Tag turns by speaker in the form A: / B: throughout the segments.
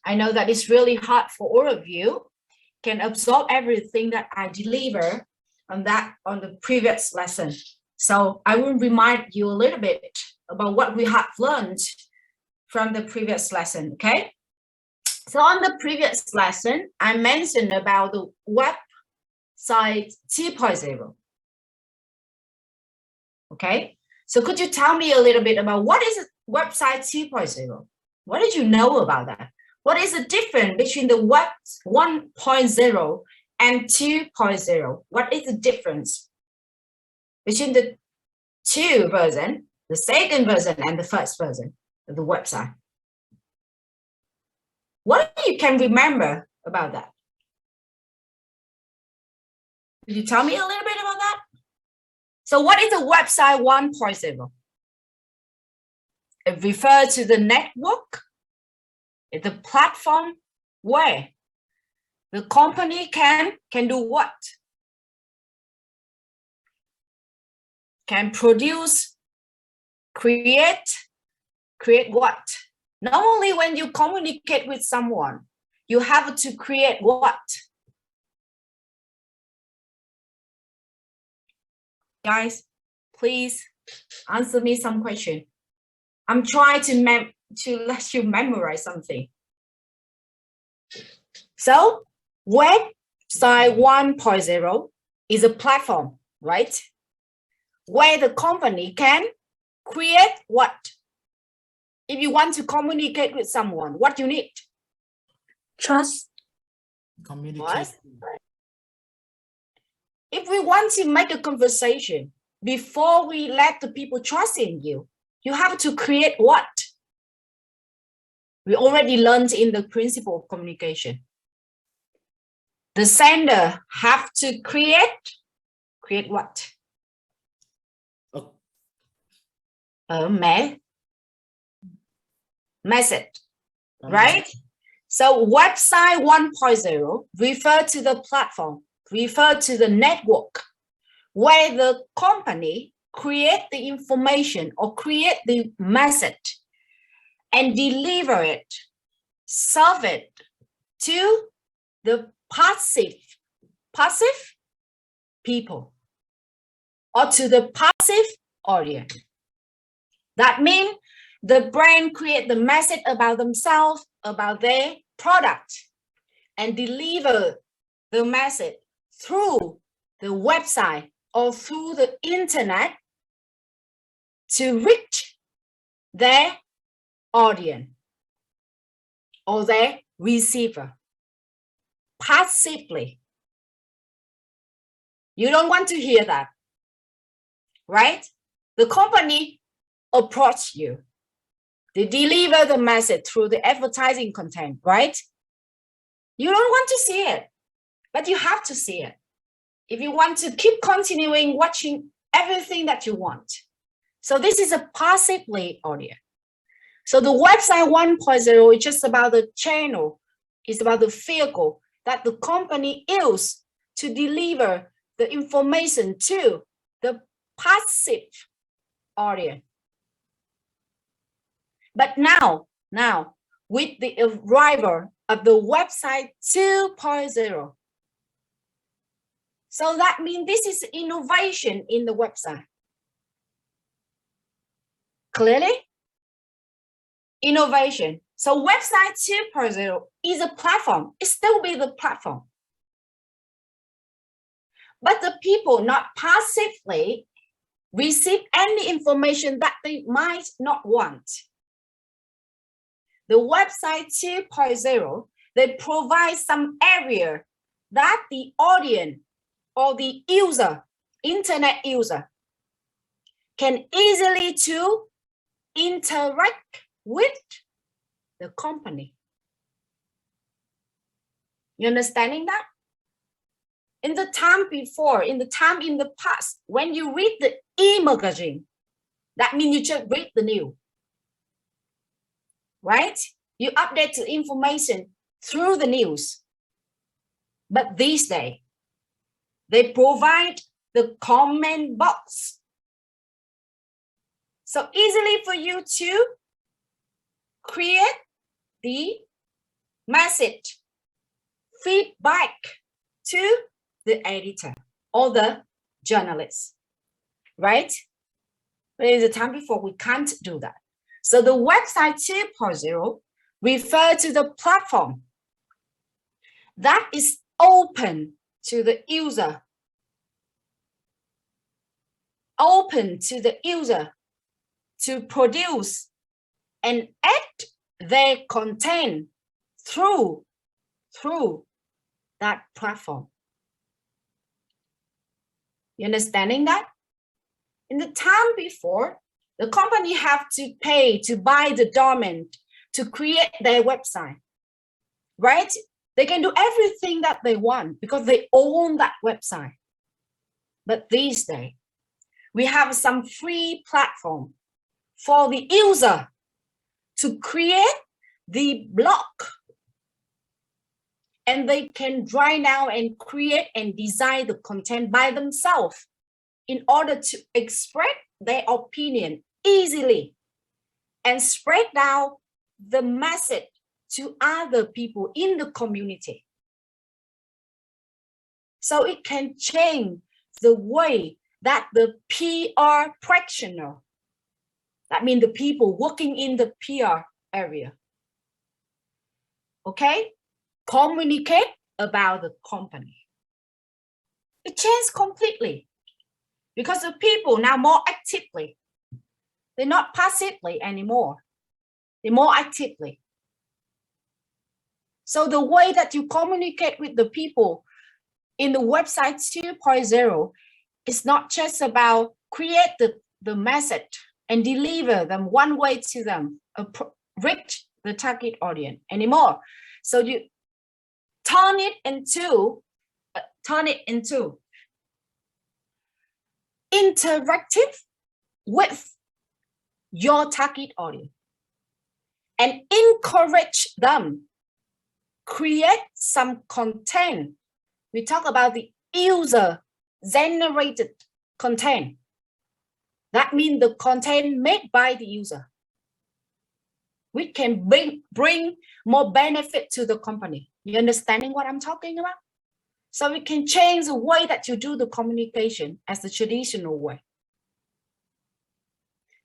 A: I know that it's really hard for all of you can absorb everything that I deliver on the previous lesson. So I will remind you a little bit about what we have learned from the previous lesson, okay? So on the previous lesson, I mentioned about the website 2.0. Okay, so could you tell me a little bit about what is a website 2.0? What did you know about that? What is the difference between the web 1.0 and 2.0? What is the difference between the two versions, the second version and the first version of the website? What you can remember about that? Could you tell me a little bit about that? So what is a website 1.0? It refers to the network, it's a platform where the company can do what? Can produce, create what? Normally when you communicate with someone, you have to create what? Guys, please answer me some question. I'm trying to let you memorize something. So website 1.0 is a platform, right? Where the company can create what? If you want to communicate with someone, what you need?
B: Trust.
A: Communication. If we want to make a conversation, before we let the people trust in you, you have to create what? We already learned in the principle of communication. The sender have to create what? A message, right? So website 1.0 refer to the platform, refer to the network where the company create the information or create the message and deliver it, serve it to the passive people or to the passive audience. That means the brand create the message about themselves, about their product, and deliver the message through the website or through the internet to reach their audience or their receiver passively. You don't want to hear that, right? The company approach you. They deliver the message through the advertising content, right? You don't want to see it, but you have to see it if you want to keep continuing watching everything that you want. So this is a passively audience. So the website 1.0 is just about the channel, it's about the vehicle that the company uses to deliver the information to the passive audience. But now with the arrival of the website 2.0, so that means this is innovation in the website. Clearly? Innovation. So website 2.0 is a platform. It still be the platform. But the people not passively receive any information that they might not want. The website 2.0, they provide some area that the audience or the user, internet user, can easily to interact with the company. You understanding that? In the time before, in the past, when you read the e-magazine, that means you just read the news, right? You update the information through the news. But these days, they provide the comment box. So easily for you to create the message, feedback to the editor or the journalist, right? But in the time before, we can't do that. So the website 2.0 refer to the platform that is open to the user, open to the user to produce and add their content through that platform. You understanding that? In the time before, the company have to pay to buy the domain to create their website, right? They can do everything that they want because they own that website. But these days, we have some free platform for the user to create the blog, and they can write down and create and design the content by themselves in order to express their opinion easily and spread out the message to other people in the community. So it can change the way that the PR practitioner, that means the people working in the PR area, okay, communicate about the company. It changed completely because the people now more actively, they're not passively anymore, they're more actively. So the way that you communicate with the people in the website 2.0 is not just about create the message and deliver them one way to them, reach the target audience anymore. So you turn it into interactive with your target audience and encourage them create some content. We talk about the user generated content. That means the content made by the user, which can bring more benefit to the company. You understanding what I'm talking about? So we can change the way that you do the communication as the traditional way.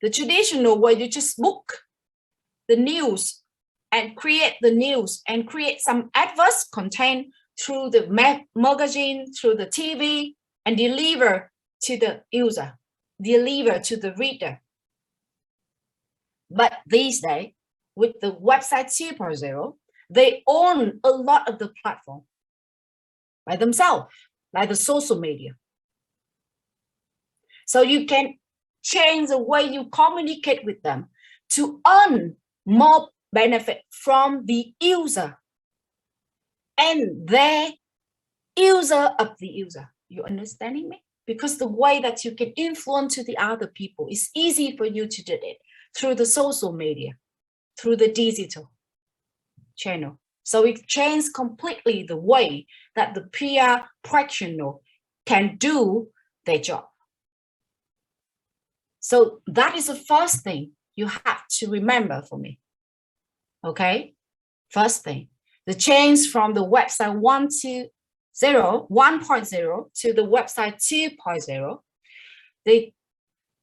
A: The traditional way, you just book the news and create the news and create some adverse content through the magazine, through the TV, and deliver to the user, deliver to the reader. But these days, with the website 2.0, they own a lot of the platform by themselves, like the social media. So you can change the way you communicate with them to earn more benefit from the user and their user of the user. You understanding me? Because the way that you can influence to the other people is easy for you to do it through the social media, through the digital channel. So it changes completely the way that the PR practitioner can do their job. So that is the first thing you have to remember for me. Okay, first thing, the change from the website 1.0 to the website 2.0,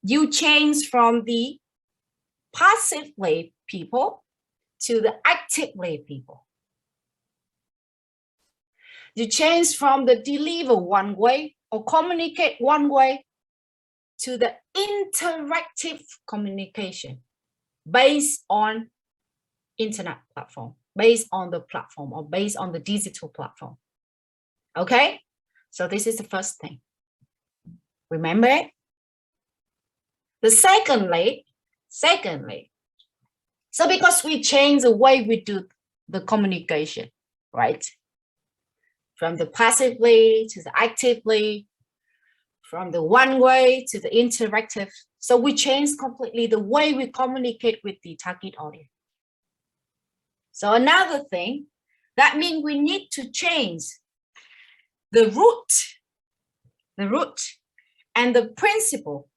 A: you change from the passively people to the actively people. You change from the deliver one way or communicate one way to the interactive communication based on internet platform, based on the platform or based on the digital platform. Okay, so this is the first thing. Remember it? The secondly, so because we change the way we do the communication, right? From the passively to the actively, from the one way to the interactive. So we change completely the way we communicate with the target audience. So another thing, that means we need to change the route and the principle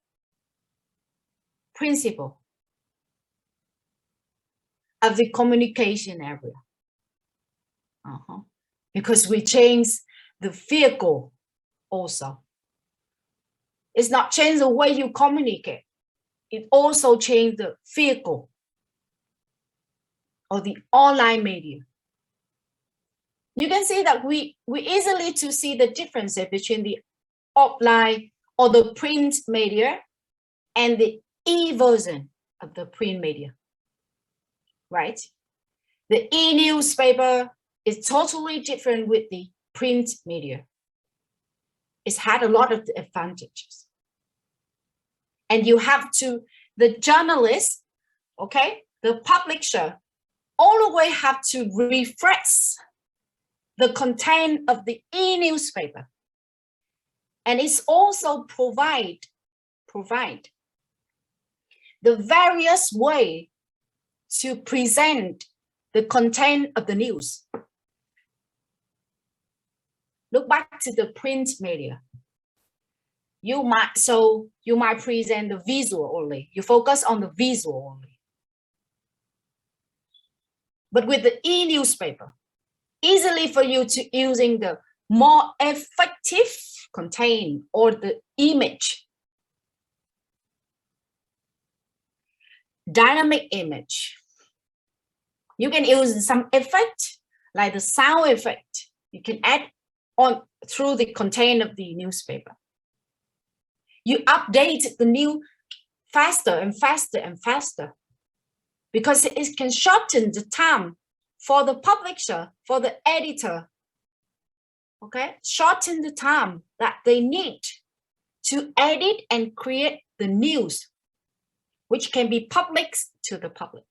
A: of the communication area. Because we change the vehicle also. It's not change the way you communicate. It also changed the vehicle or the online media. You can see that we easily to see the difference between the offline or the print media and the e-version of the print media, right? The e-newspaper is totally different with the print media. It's had a lot of advantages. And you have to, the journalist, okay, the publisher, always have to refresh the content of the e-newspaper. And it's also provide the various way to present the content of the news. Look back to the print media. You might present the visual only. You focus on the visual only. But with the e-newspaper, easily for you to using the more effective content or the image. Dynamic image. You can use some effect like the sound effect. You can add on through the content of the newspaper. You update the new faster and faster and faster because it can shorten the time for the publisher, for the editor, okay? Shorten the time that they need to edit and create the news, which can be published to the public.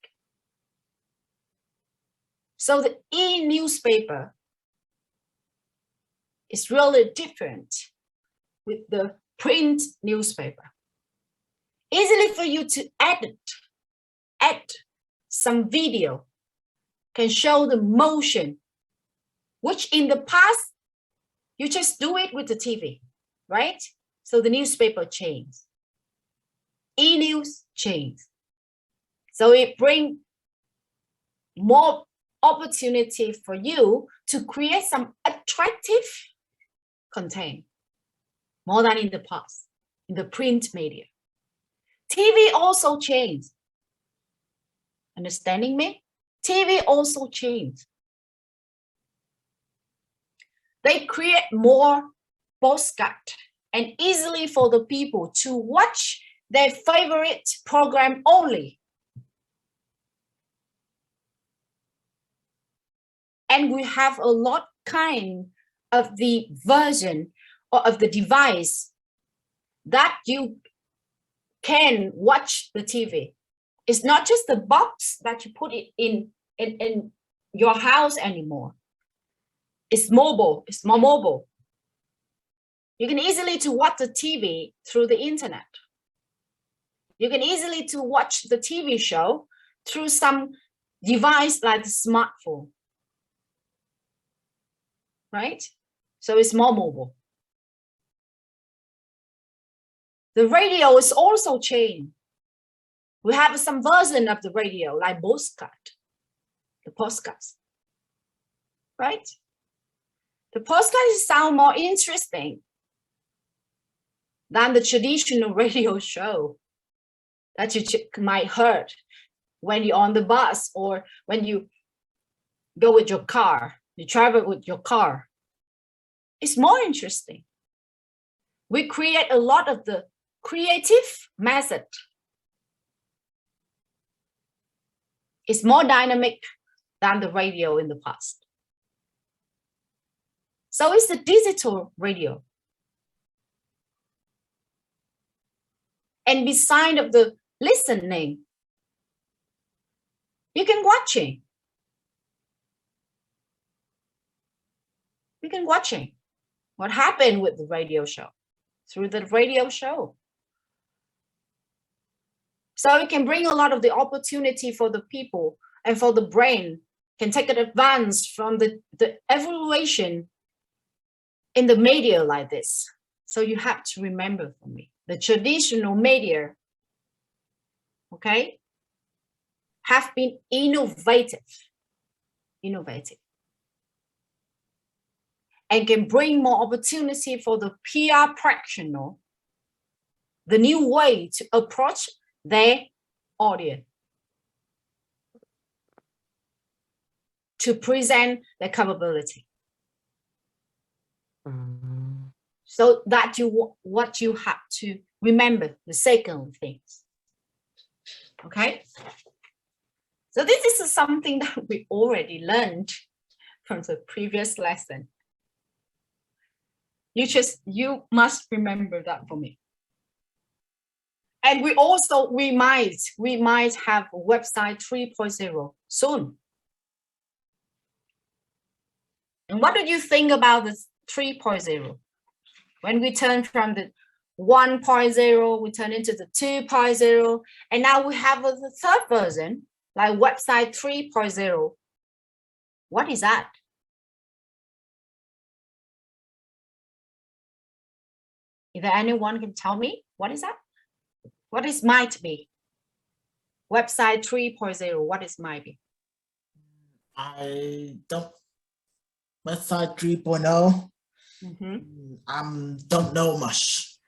A: So the e-newspaper is really different with the print newspaper. Easily for you to add some video, can show the motion, which in the past, you just do it with the TV, right? So the newspaper changed. E-news changed. So it brings more opportunity for you to create some attractive content more than in the past, in the print media. TV also changed. Understanding me? TV also changed. They create more postcard and easily for the people to watch their favorite program only. And we have a lot kind of the version or of the device that you can watch the TV. It's not just the box that you put it in your house anymore. It's mobile, it's more mobile. You can easily to watch the TV through the internet. You can easily to watch the TV show through some device like the smartphone. Right? So it's more mobile. The radio is also changed. We have some version of the radio like postcard, the postcards, right? The postcards sound more interesting than the traditional radio show that you might heard when you're on the bus or when you go with your car, you travel with your car. It's more interesting. We create a lot of the creative method. It's more dynamic than the radio in the past. So it's the digital radio. And beside of the listening, you can watching. You can watching what happened with the radio show through the radio show. So it can bring a lot of the opportunity for the people and for the brain, can take an advance from the evaluation in the media like this. So you have to remember for me, the traditional media, okay, have been innovative. and can bring more opportunity for the PR practitioner, the new way to approach their audience, to present their capability. So that what you have to remember, the second thing. Okay. So this is something that we already learned from the previous lesson. You must remember that for me. And we might have a website 3.0 soon. And what do you think about this 3.0? When we turn from the 1.0, we turn into the 2.0, and now we have the third version, like website 3.0. What is that? Is there anyone can tell me what is that? What is might be? Website 3.0, what is might be?
C: I don't. Website 3.0. Don't know much.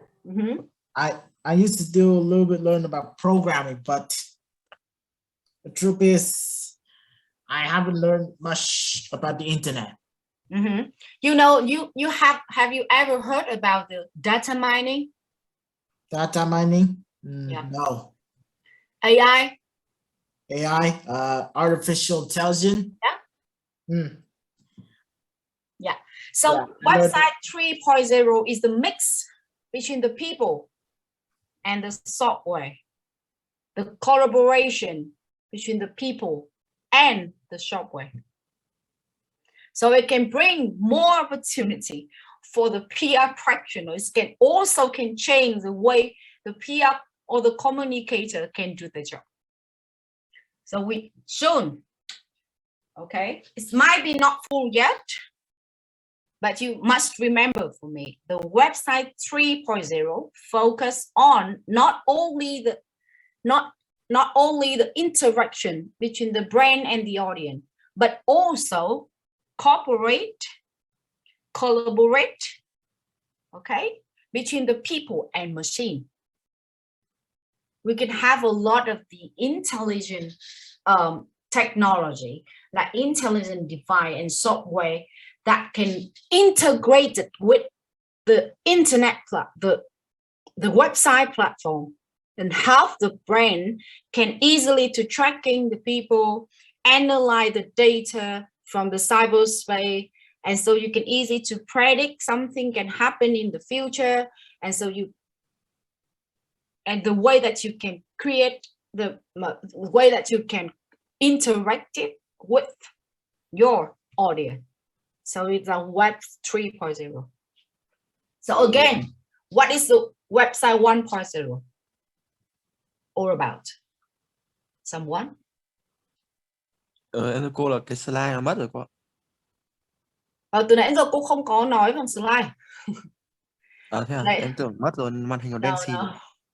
C: I used to do a little bit learn about programming, but the truth is I haven't learned much about the internet.
A: You know, you have you ever heard about the data mining?
C: Data mining?
A: Yeah.
C: No.
A: AI?
C: Artificial intelligence?
A: Yeah. Yeah. So website 3.0 is the mix between the people and the software, the collaboration between the people and the software. So it can bring more opportunity for the PR practitioners. Can also change the way the PR or the communicator can do the job. So we soon, okay, it might be not full yet, but you must remember for me, the website 3.0 focus on not only the interaction between the brand and the audience, but also collaborate, okay, between the people and machine. We can have a lot of the intelligent technology, like intelligent device and software that can integrate it with the internet, the website platform, and help the brand can easily to tracking the people, analyze the data from the cyberspace, and so you can easily to predict something can happen in the future, and so the way that you can create the way that you can interact with your audience. So it's a web 3.0. So again, what is the website 1.0 all about? Someone?
D: Em thưa cô là cái slide nó mất rồi cô.
A: Từ nãy giờ cô không có nói bằng slide.
D: Thế à? Em tưởng mất rồi, màn hình còn đen xì.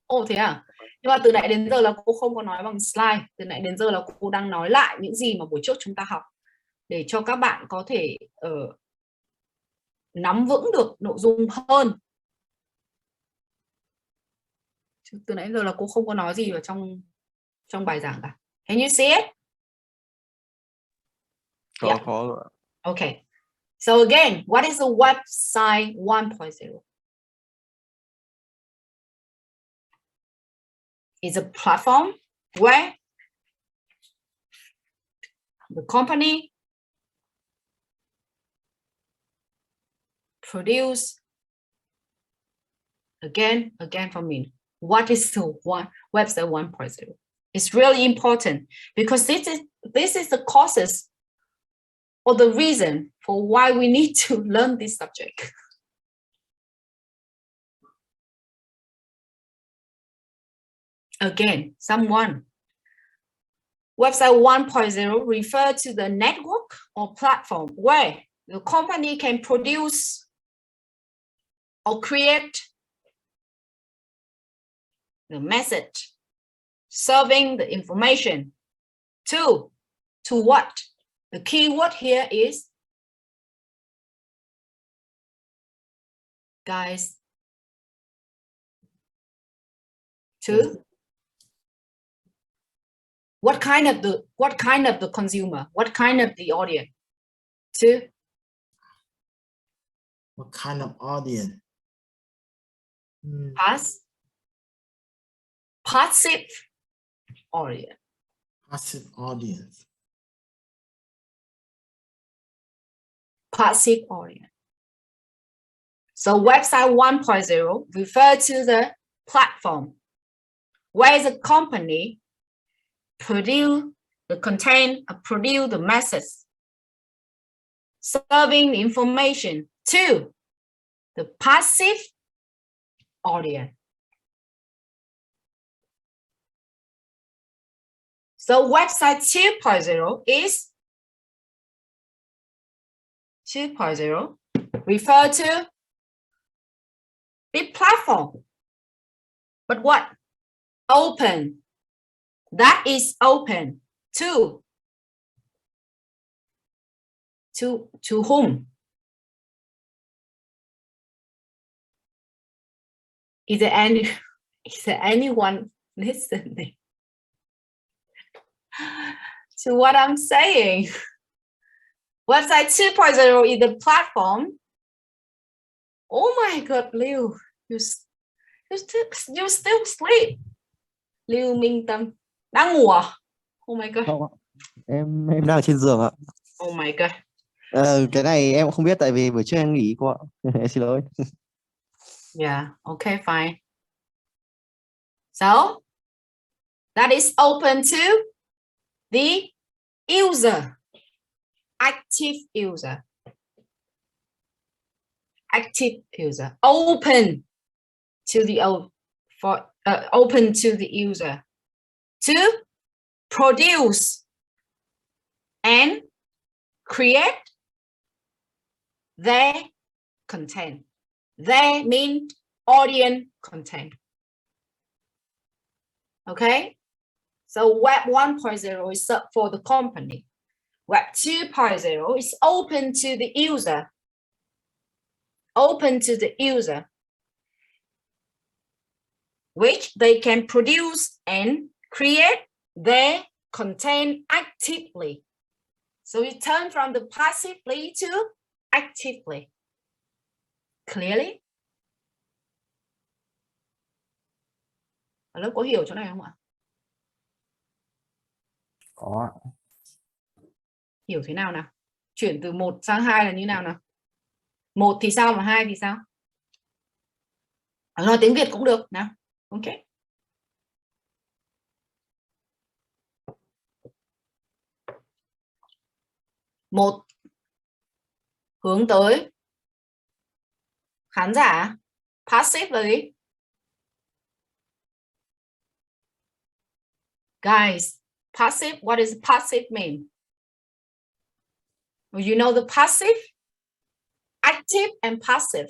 A: Ồ thế à? Nhưng mà từ nãy đến giờ là cô không có nói bằng slide. Từ nãy đến giờ là cô đang nói lại những gì mà buổi trước chúng ta học, để cho các bạn có thể nắm vững được nội dung hơn. Từ nãy giờ là cô không có nói gì vào trong bài giảng cả. Can you see it?
D: Có.
A: Okay. So again, what is the website 1.0? It's a platform where the company produce again for me. What is the website 1.0? It's really important because this is the causes or the reason for why we need to learn this subject. Again, someone. Website 1.0 refer to the network or platform where the company can produce or create the message, serving the information to what? The keyword here is Guys. Two. What kind of the consumer? What kind of the audience? Two.
C: What kind of audience?
A: Passive audience.
C: Passive audience.
A: Passive audience. So website 1.0 refer to the platform where the company produce the content, produce the message, serving the information to the passive audience. So website 2.0 is 2.0 refer to the platform. But what? Open. That is open to whom? Is there anyone listening to what I'm saying? Website 2.0 is the platform. Oh my God, Liu, you still sleep. Liu Minh Tâm đang ngủ à? Oh my God.
D: Không ạ. Em đang ở trên giường ạ.
A: Oh my God.
D: Cái này em cũng không biết tại vì buổi trước em nghỉ cô ạ. Em xin lỗi.
A: Yeah, okay, fine. So that is open to the user, active user. Active user, open to the open to the user to produce and create their content. They mean audience content. Okay, so web 1.0 is up for the company. Web 2.0 is open to the user. Open to the user, which they can produce and create their content actively. So you turn from the passively to actively. Clearly? Ở lớp có hiểu chỗ này không ạ?
E: Có.
A: Hiểu thế nào nào? Chuyển từ 1 sang 2 là như nào nào? 1 thì sao và 2 thì sao? Nói tiếng Việt cũng được nào. Ok. Một, hướng tới khán giả. Passive là gì? Guys, passive, what does passive mean? Well, you know the passive? Active and passive.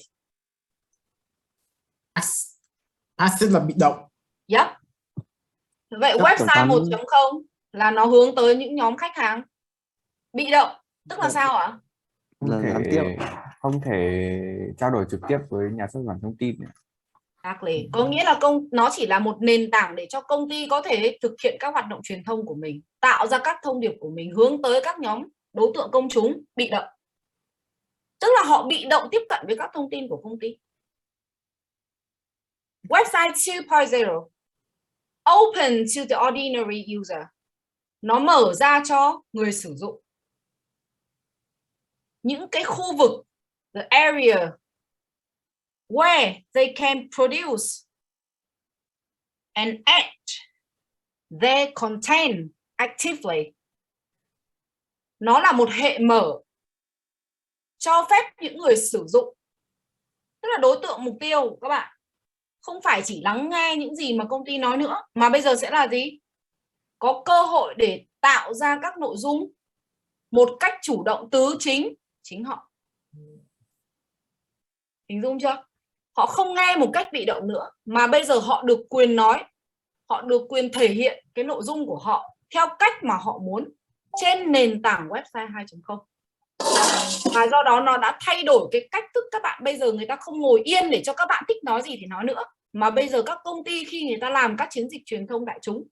C: Passive là bị động.
A: Yep. Vậy website 1.0 là nó hướng tới những nhóm khách hàng bị động, tức là sao ạ?
E: Không thể trao đổi trực tiếp với nhà xuất bản thông tin.
A: Exactly. Có nghĩa là nó chỉ là một nền tảng để cho công ty có thể thực hiện các hoạt động truyền thông của mình, tạo ra các thông điệp của mình hướng tới các nhóm đối tượng công chúng bị động. Tức là họ bị động tiếp cận với các thông tin của công ty. Website 2.0 open to the ordinary user. Nó mở ra cho người sử dụng những cái khu vực, the area where they can produce and add their content actively. Nó là một hệ mở cho phép những người sử dụng, tức là đối tượng mục tiêu của các bạn không phải chỉ lắng nghe những gì mà công ty nói nữa, mà bây giờ sẽ là gì? Có cơ hội để tạo ra các nội dung một cách chủ động từ chính họ. Hình dung chưa? Họ không nghe một cách bị động nữa, mà bây giờ họ được quyền nói, họ được quyền thể hiện cái nội dung của họ theo cách mà họ muốn trên nền tảng website 2.0. Và do đó nó đã thay đổi cái cách thức các bạn. Bây giờ người ta không ngồi yên để cho các bạn thích nói gì thì nói nữa, mà bây giờ các công ty khi người ta làm các chiến dịch truyền thông đại chúng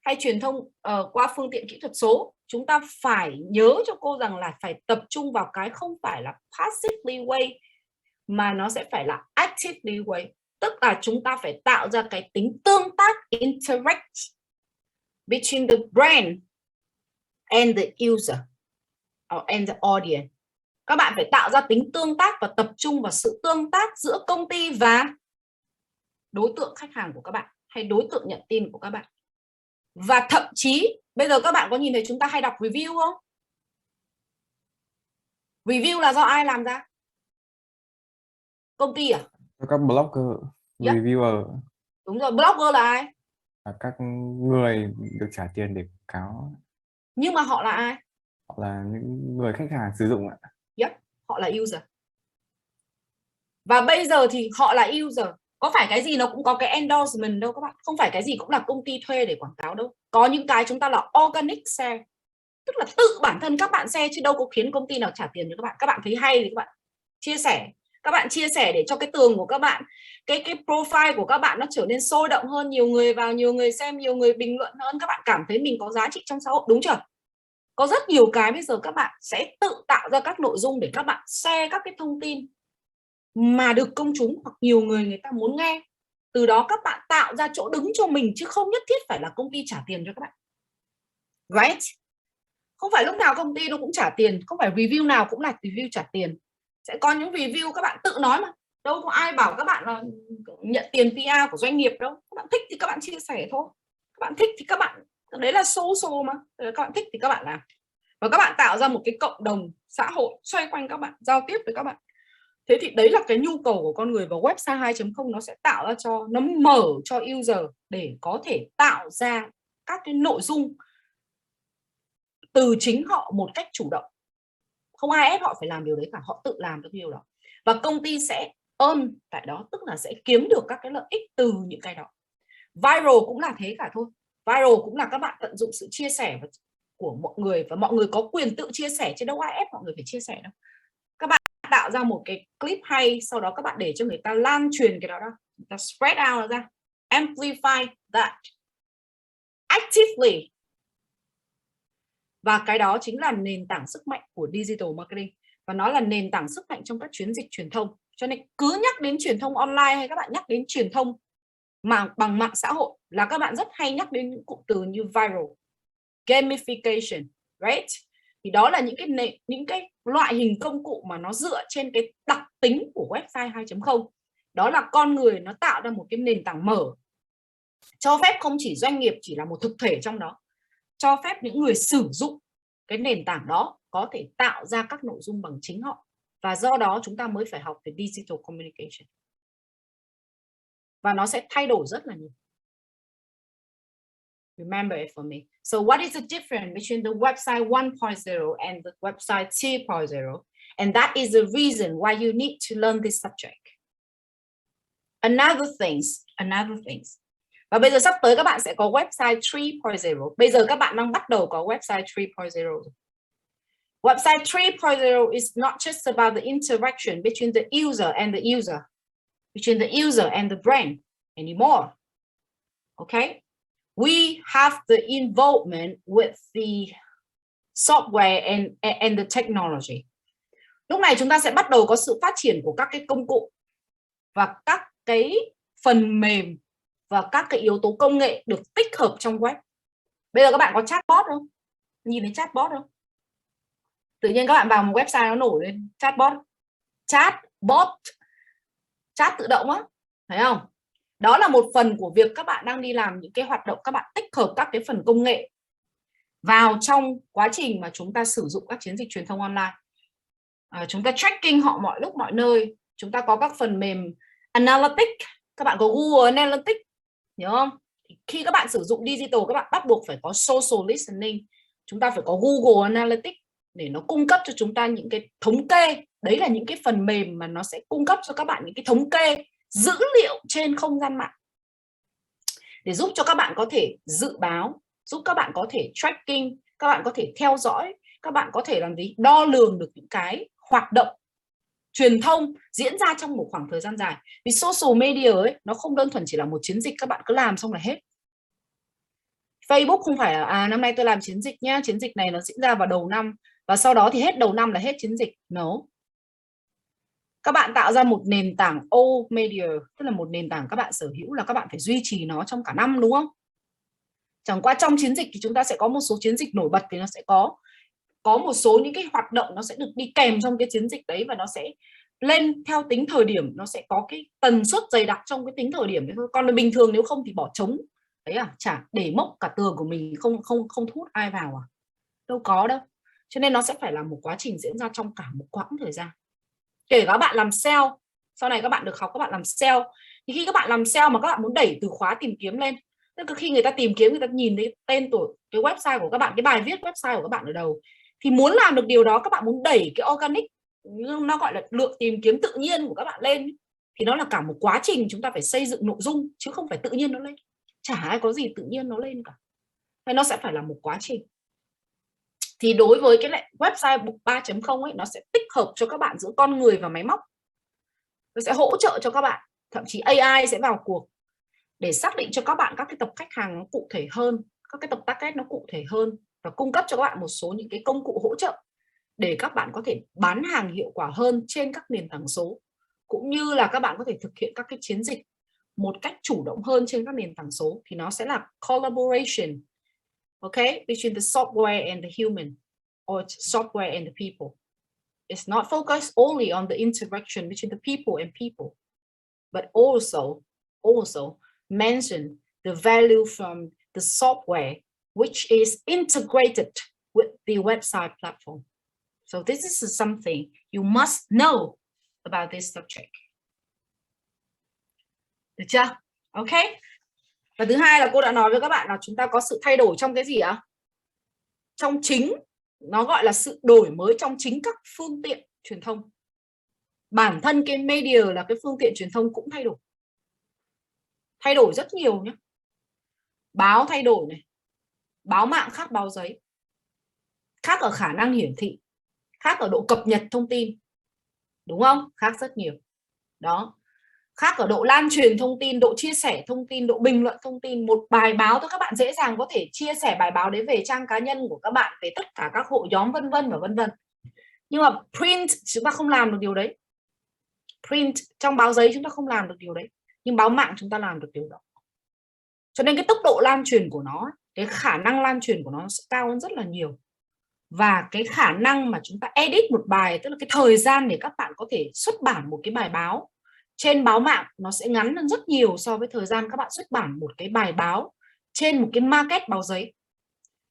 A: hay truyền thông qua phương tiện kỹ thuật số, chúng ta phải nhớ cho cô rằng là phải tập trung vào cái không phải là passively way, mà nó sẽ phải là actively way. Tức là chúng ta phải tạo ra cái tính tương tác, interact between the brand and the user and the audience. Các bạn phải tạo ra tính tương tác và tập trung vào sự tương tác giữa công ty và đối tượng khách hàng của các bạn hay đối tượng nhận tin của các bạn. Và thậm chí bây giờ các bạn có nhìn thấy chúng ta hay đọc review không? Review là do ai làm ra? Công ty à?
E: Các blogger,
A: Yeah.
E: reviewer.
A: Đúng rồi, blogger là ai?
E: Là các người được trả tiền để quảng cáo.
A: Nhưng mà họ là ai?
E: Họ là những người khách hàng sử dụng ạ.
A: Yep, họ là user. Và bây giờ thì họ là user. Có phải cái gì nó cũng có cái endorsement đâu các bạn. Không phải cái gì cũng là công ty thuê để quảng cáo đâu. Có những cái chúng ta là organic share. Tức là tự bản thân các bạn share chứ đâu có khiến công ty nào trả tiền cho các bạn. Các bạn thấy hay thì các bạn chia sẻ. Các bạn chia sẻ để cho cái tường của các bạn, cái profile của các bạn nó trở nên sôi động hơn, nhiều người vào, nhiều người xem, nhiều người bình luận hơn, các bạn cảm thấy mình có giá trị trong xã hội, đúng chưa? Có rất nhiều cái bây giờ các bạn sẽ tự tạo ra các nội dung để các bạn share các cái thông tin mà được công chúng hoặc nhiều người ta muốn nghe. Từ đó các bạn tạo ra chỗ đứng cho mình chứ không nhất thiết phải là công ty trả tiền cho các bạn. Right? Không phải lúc nào công ty nó cũng trả tiền, không phải review nào cũng là review trả tiền. Sẽ có những review các bạn tự nói mà. Đâu có ai bảo các bạn là nhận tiền PR của doanh nghiệp đâu. Các bạn thích thì các bạn chia sẻ thôi. Các bạn thích thì các bạn, đấy là social mà. Các bạn thích thì các bạn làm. Và các bạn tạo ra một cái cộng đồng xã hội xoay quanh các bạn, giao tiếp với các bạn. Thế thì đấy là cái nhu cầu của con người, và website 2.0 nó sẽ tạo ra cho, nó mở cho user để có thể tạo ra các cái nội dung từ chính họ một cách chủ động. Không ai ép họ phải làm điều đấy cả, họ tự làm được điều đó. Và công ty sẽ earn tại đó, tức là sẽ kiếm được các cái lợi ích từ những cái đó. Viral cũng là thế cả thôi. Viral cũng là các bạn tận dụng sự chia sẻ của mọi người, và mọi người có quyền tự chia sẻ chứ đâu ai ép mọi người phải chia sẻ đâu. Các bạn tạo ra một cái clip hay, sau đó các bạn để cho người ta lan truyền cái đó ra, người ta spread out ra, amplify that actively. Và cái đó chính là nền tảng sức mạnh của digital marketing, và nó là nền tảng sức mạnh trong các chiến dịch truyền thông. Cho nên cứ nhắc đến truyền thông online hay các bạn nhắc đến truyền thông bằng mạng xã hội là các bạn rất hay nhắc đến những cụm từ như viral, gamification, right? Thì đó là những cái loại hình công cụ mà nó dựa trên cái đặc tính của website 2.0. Đó là con người nó tạo ra một cái nền tảng mở, cho phép không chỉ doanh nghiệp chỉ là một thực thể trong đó, cho phép những người sử dụng cái nền tảng đó có thể tạo ra các nội dung bằng chính họ. Và do đó chúng ta mới phải học về digital communication. Và nó sẽ thay đổi rất là nhiều. Remember it for me. So what is the difference between the website 1.0 and the website 2.0? And that is the reason why you need to learn this subject. Another things. Và bây giờ sắp tới các bạn sẽ có website 3.0. Bây giờ các bạn đang bắt đầu có website 3.0. Website 3.0 is not just about the interaction between the user and the user, between the user and the brand anymore. Okay? We have the involvement with the software and the technology. Lúc này chúng ta sẽ bắt đầu có sự phát triển của các cái công cụ và các cái phần mềm và các cái yếu tố công nghệ được tích hợp trong web. Bây giờ các bạn có chatbot không? Nhìn thấy chatbot không? Tự nhiên các bạn vào một website nó nổi lên chatbot, chat tự động á, thấy không? Đó là một phần của việc các bạn đang đi làm những cái hoạt động, các bạn tích hợp các cái phần công nghệ vào trong quá trình mà chúng ta sử dụng các chiến dịch truyền thông online. Chúng ta tracking họ mọi lúc mọi nơi. Chúng ta có các phần mềm analytics, các bạn có Google Analytics, nhớ không? Khi các bạn sử dụng digital, các bạn bắt buộc phải có social listening. Chúng ta phải có Google Analytics để nó cung cấp cho chúng ta những cái thống kê. Đấy là những cái phần mềm mà nó sẽ cung cấp cho các bạn những cái thống kê, dữ liệu trên không gian mạng để giúp cho các bạn có thể dự báo, giúp các bạn có thể tracking, các bạn có thể theo dõi, các bạn có thể làm gì? Đo lường được những cái hoạt động truyền thông diễn ra trong một khoảng thời gian dài. Vì social media ấy nó không đơn thuần chỉ là một chiến dịch các bạn cứ làm xong là hết. Facebook không phải là năm nay tôi làm chiến dịch nhá, chiến dịch này nó diễn ra vào đầu năm và sau đó thì hết đầu năm là hết chiến dịch. No. Các bạn tạo ra một nền tảng old media, tức là một nền tảng các bạn sở hữu là các bạn phải duy trì nó trong cả năm, đúng không? Chẳng qua trong chiến dịch thì chúng ta sẽ có một số chiến dịch nổi bật, thì nó sẽ có một số những cái hoạt động nó sẽ được đi kèm trong cái chiến dịch đấy, và nó sẽ lên theo tính thời điểm, nó sẽ có cái tần suất dày đặc trong cái tính thời điểm đấy thôi. Còn bình thường nếu không thì bỏ trống đấy chả để mốc cả tường của mình, không thu hút ai vào đâu có đâu. Cho nên nó sẽ phải là một quá trình diễn ra trong cả một quãng thời gian. Kể các bạn làm sale, sau này các bạn được học các bạn làm sale, thì khi các bạn làm sale mà các bạn muốn đẩy từ khóa tìm kiếm lên, tức là khi người ta tìm kiếm, người ta nhìn thấy tên tuổi cái website của các bạn, cái bài viết website của các bạn ở đầu, thì muốn làm được điều đó, các bạn muốn đẩy cái organic, nó gọi là lượng tìm kiếm tự nhiên của các bạn lên, thì nó là cả một quá trình chúng ta phải xây dựng nội dung, chứ không phải tự nhiên nó lên. Chả ai có gì tự nhiên nó lên cả, nên nó sẽ phải là một quá trình. Thì đối với cái lại website 3.0 ấy, nó sẽ tích hợp cho các bạn giữa con người và máy móc. Nó sẽ hỗ trợ cho các bạn, thậm chí AI sẽ vào cuộc để xác định cho các bạn các cái tập khách hàng nó cụ thể hơn, các cái tập target nó cụ thể hơn, và cung cấp cho các bạn một số những cái công cụ hỗ trợ để các bạn có thể bán hàng hiệu quả hơn trên các nền tảng số, cũng như là các bạn có thể thực hiện các cái chiến dịch một cách chủ động hơn trên các nền tảng số. Thì nó sẽ là collaboration, okay, between the software and the human, or software and the people. It's not focused only on the interaction between the people and people, but also mention the value from the software which is integrated with the website platform. So this is something you must know about this subject. Được chưa? Ok. Và thứ hai là cô đã nói với các bạn là chúng ta có sự thay đổi trong cái gì ạ? Trong chính, nó gọi là sự đổi mới trong chính các phương tiện truyền thông. Bản thân cái media là cái phương tiện truyền thông cũng thay đổi rất nhiều nhé. Báo thay đổi này, báo mạng khác báo giấy, khác ở khả năng hiển thị, khác ở độ cập nhật thông tin, đúng không? Khác rất nhiều. Đó, khác ở độ lan truyền thông tin, độ chia sẻ thông tin, độ bình luận thông tin. Một bài báo thôi các bạn dễ dàng có thể chia sẻ bài báo đấy về trang cá nhân của các bạn, về tất cả các hội nhóm vân vân và vân vân. Nhưng mà print chúng ta không làm được điều đấy. Print trong báo giấy chúng ta không làm được điều đấy, nhưng báo mạng chúng ta làm được điều đó. Cho nên cái tốc độ lan truyền của nó, cái khả năng lan truyền của nó sẽ cao hơn rất là nhiều. Và cái khả năng mà chúng ta edit một bài, tức là cái thời gian để các bạn có thể xuất bản một cái bài báo trên báo mạng, nó sẽ ngắn hơn rất nhiều so với thời gian các bạn xuất bản một cái bài báo trên một cái market báo giấy.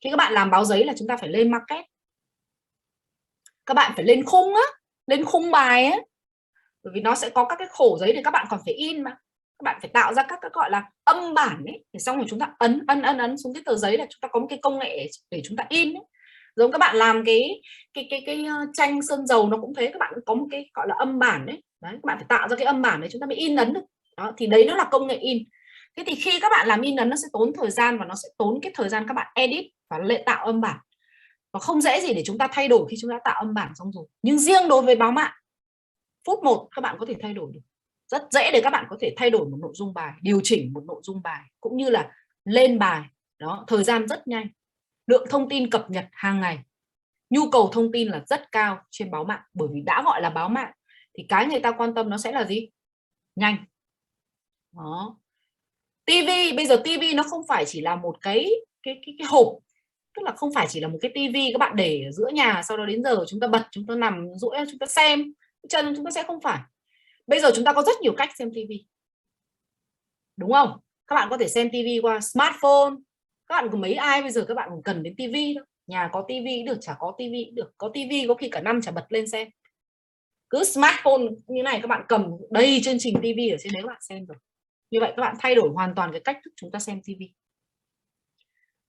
A: Khi các bạn làm báo giấy là chúng ta phải lên market, các bạn phải lên khung lên khung bài á, bởi vì nó sẽ có các cái khổ giấy để các bạn còn phải in mà. Các bạn phải tạo ra các cái gọi là âm bản ấy, thì xong rồi chúng ta ấn xuống cái tờ giấy là chúng ta có một cái công nghệ để chúng ta in ấy. Giống các bạn làm cái tranh sơn dầu nó cũng thế, các bạn có một cái gọi là âm bản đấy. Đấy, các bạn phải tạo ra cái âm bản đấy chúng ta mới in ấn được. Đó, thì đấy nó là công nghệ in. Thế thì khi các bạn làm in ấn nó sẽ tốn thời gian, và nó sẽ tốn cái thời gian các bạn edit và tạo âm bản. Và không dễ gì để chúng ta thay đổi khi chúng ta tạo âm bản xong rồi. Nhưng riêng đối với báo mạng, phút 1 các bạn có thể thay đổi được. Rất dễ để các bạn có thể thay đổi một nội dung bài, điều chỉnh một nội dung bài, cũng như là lên bài. Đó, thời gian rất nhanh. Lượng thông tin cập nhật hàng ngày, nhu cầu thông tin là rất cao trên báo mạng. Bởi vì đã gọi là báo mạng thì cái người ta quan tâm nó sẽ là gì? Nhanh. Đó. TV, bây giờ TV nó không phải chỉ là một cái hộp, tức là không phải chỉ là một cái TV các bạn để ở giữa nhà, sau đó đến giờ chúng ta bật, chúng ta nằm duỗi chúng ta xem, chân chúng ta sẽ không phải. Bây giờ chúng ta có rất nhiều cách xem TV, đúng không? Các bạn có thể xem TV qua smartphone. Các bạn có mấy ai bây giờ các bạn còn cần đến TV đâu. Nhà có TV được, chả có TV được. Có TV có khi cả năm chả bật lên xem. Cứ smartphone như này các bạn cầm đầy chương trình TV ở trên đấy các bạn xem rồi. Như vậy các bạn thay đổi hoàn toàn cái cách thức chúng ta xem TV.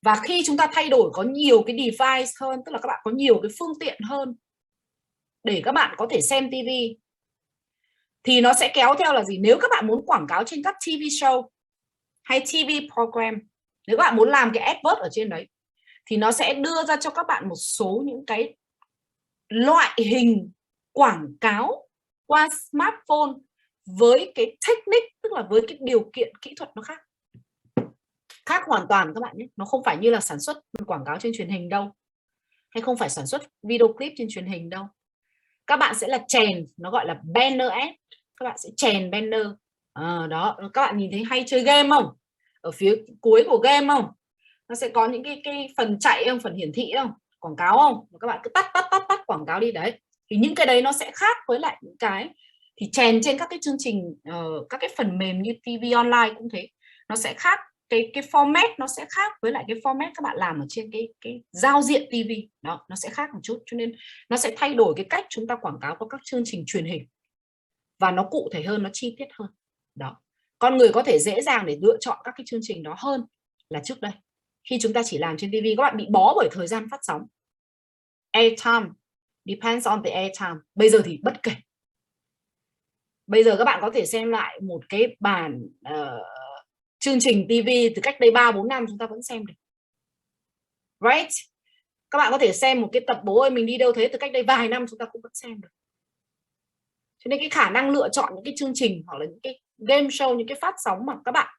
A: Và khi chúng ta thay đổi có nhiều cái device hơn, tức là các bạn có nhiều cái phương tiện hơn để các bạn có thể xem TV, thì nó sẽ kéo theo là gì? Nếu các bạn muốn quảng cáo trên các TV show hay TV program, nếu các bạn muốn làm cái advert ở trên đấy, thì nó sẽ đưa ra cho các bạn một số những cái loại hình quảng cáo qua smartphone với cái technique, tức là với cái điều kiện kỹ thuật nó khác hoàn toàn các bạn nhé. Nó không phải như là sản xuất quảng cáo trên truyền hình đâu, hay không phải sản xuất video clip trên truyền hình đâu. Các bạn sẽ là chèn, nó gọi là banner ad, các bạn sẽ chèn banner. Đó, các bạn nhìn thấy hay chơi game không? Ở phía cuối của game không? Nó sẽ có những cái phần chạy không, phần hiển thị không, quảng cáo không? Các bạn cứ tắt quảng cáo đi đấy. Thì những cái đấy nó sẽ khác với lại những cái thì chèn trên các cái chương trình, các cái phần mềm như TV online cũng thế, nó sẽ khác, cái format nó sẽ khác với lại cái format các bạn làm ở trên cái giao diện TV đó, nó sẽ khác một chút, cho nên nó sẽ thay đổi cái cách chúng ta quảng cáo qua các chương trình truyền hình và nó cụ thể hơn, nó chi tiết hơn. Đó, con người có thể dễ dàng để lựa chọn các cái chương trình đó hơn là trước đây. Khi chúng ta chỉ làm trên TV, các bạn bị bó bởi thời gian phát sóng. Airtime depends on the airtime. Bây giờ thì bất kể. Bây giờ các bạn có thể xem lại một cái bản chương trình TV từ cách đây 3-4 năm chúng ta vẫn xem được. Right? Các bạn có thể xem một cái tập Bố ơi mình đi đâu thế từ cách đây vài năm chúng ta cũng vẫn xem được. Cho nên cái khả năng lựa chọn những cái chương trình hoặc là những cái game show, những cái phát sóng mà các bạn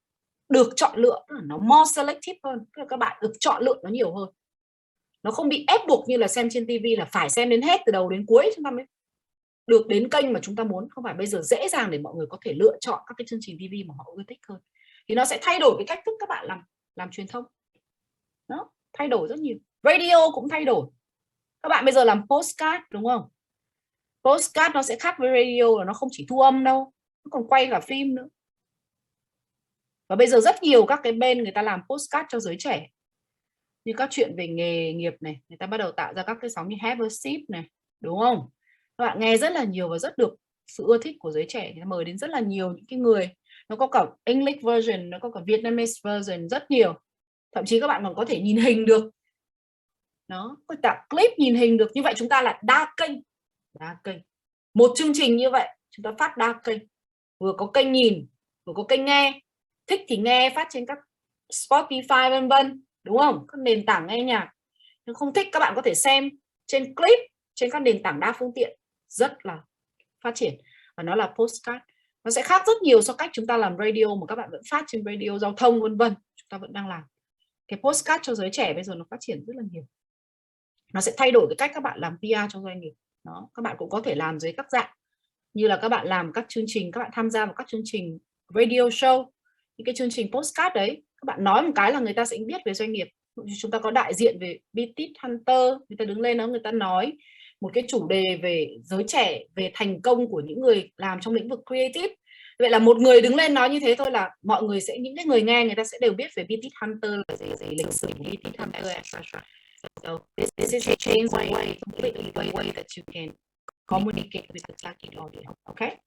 A: được chọn lựa, nó more selective hơn, tức là các bạn được chọn lựa nó nhiều hơn. Nó không bị ép buộc như là xem trên TV là phải xem đến hết từ đầu đến cuối chúng ta mới được đến kênh mà chúng ta muốn. Không phải, bây giờ dễ dàng để mọi người có thể lựa chọn các cái chương trình TV mà họ ưa thích hơn. Thì nó sẽ thay đổi cái cách thức các bạn làm truyền thông. Đó, thay đổi rất nhiều. Radio cũng thay đổi. Các bạn bây giờ làm postcard đúng không? Postcard nó sẽ khác với radio là nó không chỉ thu âm đâu, nó còn quay cả phim nữa. Và bây giờ rất nhiều các cái bên người ta làm postcard cho giới trẻ, như các chuyện về nghề nghiệp này, người ta bắt đầu tạo ra các cái sóng như Have a Sip này, đúng không? Các bạn nghe rất là nhiều và rất được sự ưa thích của giới trẻ. Người ta mời đến rất là nhiều những cái người, nó có cả English version, nó có cả Vietnamese version, rất nhiều. Thậm chí các bạn còn có thể nhìn hình được. Đó, có cả clip nhìn hình được. Như vậy chúng ta là đa kênh. Đa kênh. Một chương trình như vậy chúng ta phát đa kênh, vừa có kênh nhìn, vừa có kênh nghe. Thích thì nghe phát trên các Spotify vân vân, đúng không? Các nền tảng nghe nhạc. Nếu không thích các bạn có thể xem trên clip, trên các nền tảng đa phương tiện, rất là phát triển. Và nó là postcard. Nó sẽ khác rất nhiều so cách chúng ta làm radio mà các bạn vẫn phát trên radio giao thông vân vân, chúng ta vẫn đang làm. Cái postcard cho giới trẻ bây giờ nó phát triển rất là nhiều. Nó sẽ thay đổi cái cách các bạn làm PR cho doanh nghiệp. Đó, các bạn cũng có thể làm dưới các dạng như là các bạn làm các chương trình, các bạn tham gia vào các chương trình radio show, những cái chương trình postcard đấy, các bạn nói một cái là người ta sẽ biết về doanh nghiệp. Chúng ta có đại diện về Tiện Hunter, người ta đứng lên đó, người ta nói một cái chủ đề về giới trẻ, về thành công của những người làm trong lĩnh vực creative. Vậy là một người đứng lên nói như thế thôi là mọi người sẽ, những cái người nghe người ta sẽ đều biết về Tiện Hunter là gì, lịch sử của Tiện Hunter, etc. So this is change the way, completely the way that you can communicate with the target audience. Okay.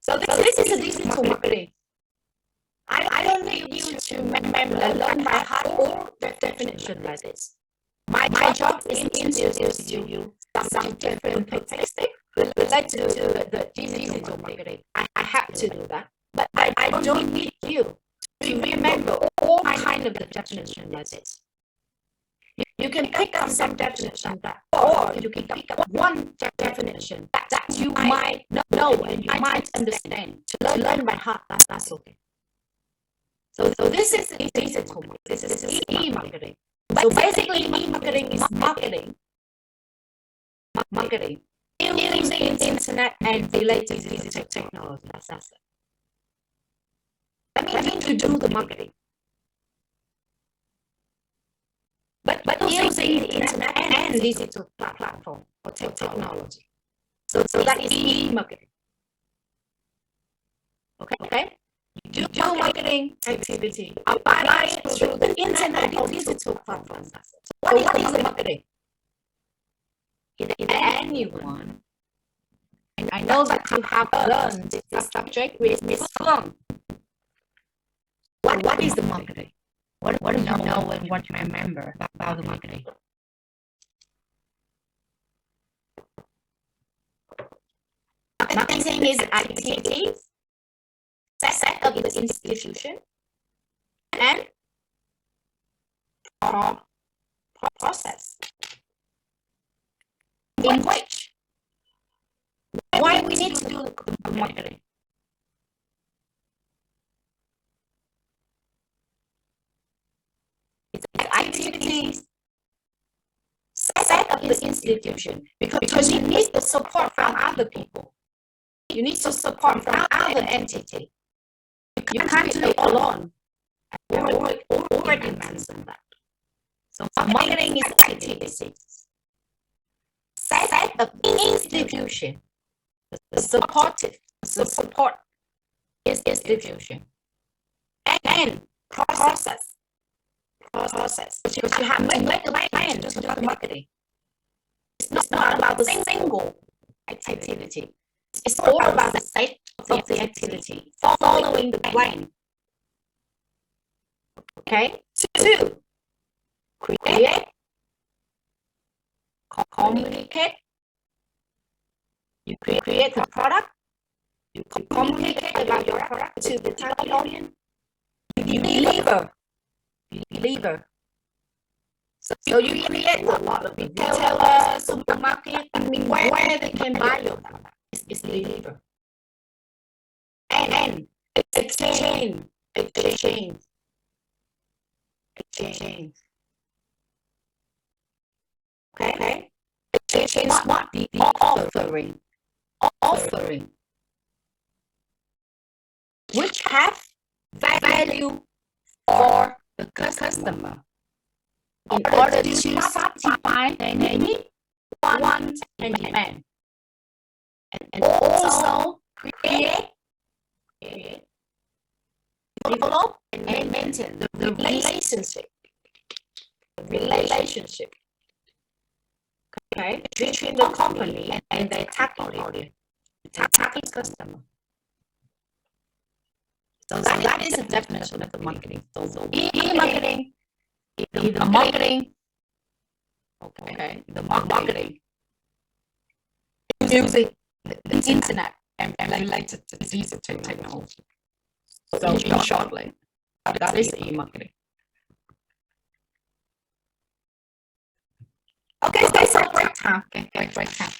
A: So this is a digital marketing. I don't need you to remember, learn by heart all the definition like this. My job is to introduce you some different statistics related to the digital marketing. I have to do that, but I don't need you to remember all kind of the definition like this. You can pick up some definition or you can pick up one definition that you might know and you might understand to learn by heart. That's okay. So this is digital marketing. This is e-marketing. So basically, e-marketing is marketing using the internet and related digital technology. That's it. That means you do the marketing. But using the internet and digital platform or technology. So that is e-marketing. Okay? You do marketing activity by through the internet or digital platforms. So what is the marketing? Anyone. And I know that you have learned this subject with Miss Phương. What is the marketing? What do you know and what you remember about the marketing? Marketing is activities, set up the institution, and process in which why we need to do the marketing? It's activities, set up the institution, because you need the support from other people. You need the support from other entity. You can't do it alone. I already mentioned that. So marketing is activities. Set up the institution, the support is institution, and process. Because you have to make a plan to do the marketing. It's not about the single activity. It's all about the set of the activity, following the plan. Okay? 2, create, communicate. You create the product. You communicate about your product to the target audience. You deliver. So you create a lot of retailers, supermarket, where they can buy your product. It's deliver. And exchange. Okay? Exchange is what the offering, which have value for the customer in order to satisfy their need, want, and demand. And also create, develop, and maintain the relationship. Okay, between the company and their target audience, target customer. So that is the definition of the marketing. So e-marketing, the marketing. Okay, the marketing using the internet and related to digital technology. So in shortly, that is e-marketing. Okay, so break time. Okay, break time.